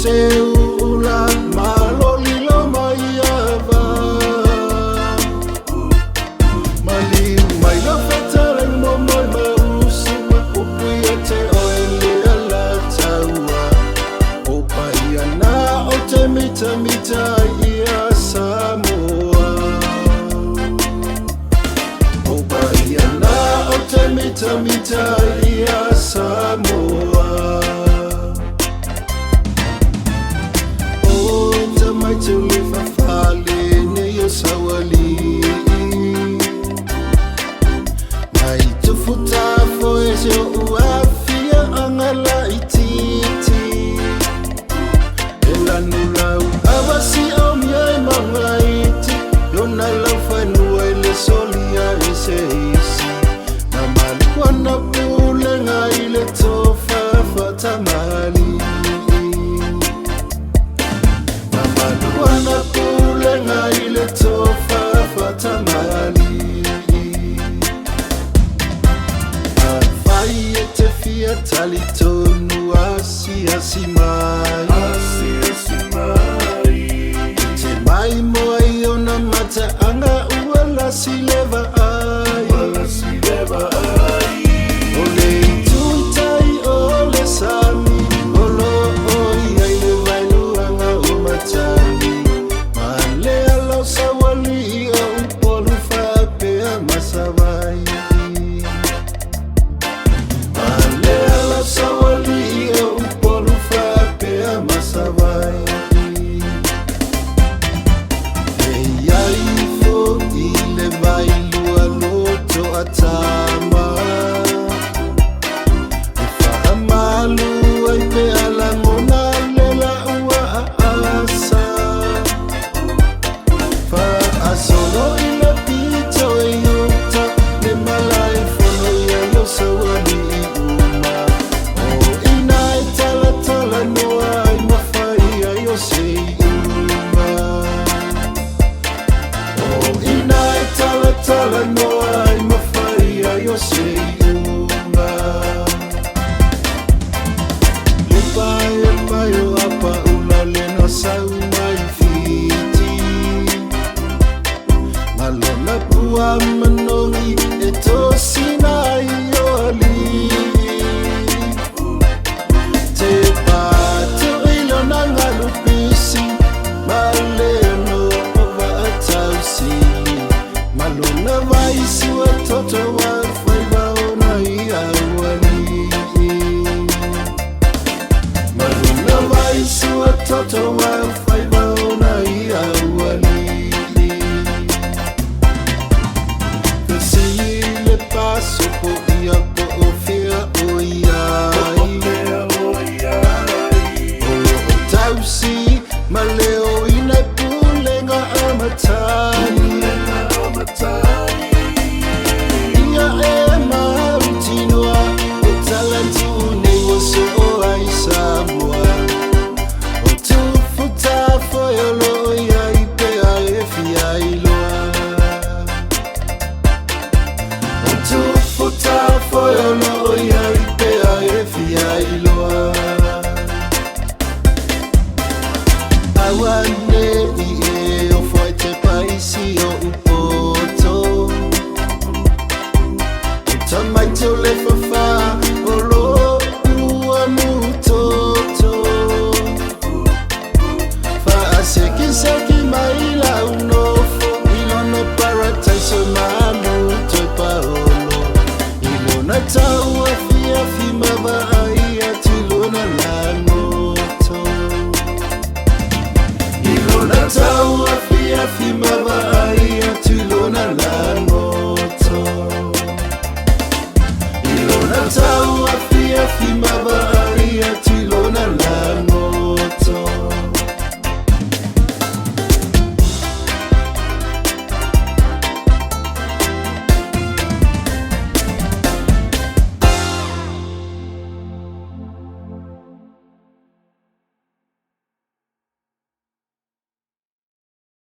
seula malolilo maiava mali mai la fatara mo usu upuia te oele ala taua o paia na o te mita ia Samoa o paia na o te mita ia Samoa to live a fale ne yo sawali mai to futa fo yo uafia angala ititi ela nula abasi om ye mangaiti yona la fanu ele solia ese na mali kwana pule ngaile tofa fatamali wana kule ngaile tofa fatamali afai te fia talitonu asia simai te mai moai ona mata anga uala sileva ai ole tuitai ole sami olo oi aile vailu anga umatani sawali au polu fape masawai ale sawali au polu fape masawai ei fo ile vai lua loto atama fa malu ai pe ala ngona lela ua asa solo in la pizza e yukta ne malai fono ya yo sawali uma oh inai tala no ai mafai ya yo sei uma oh inai tala no ai mafai ya yo sei uma Lepai yo apa ulale no sau mai malona pua manongi eto sinai oli te pato ilona ngalupisi maleno ova atausi malona vaisi watoto wa faivaona iawali malona vaisi watoto wa faivaona iawali paso po ia po ofia oia o tausi maleo ina pulenga amatani ia marutinoa o talantu ne woso o ai Samoa o tu futa foyolo ia ipe a efia iloa futa foyolo ya ipe a efia iloa I want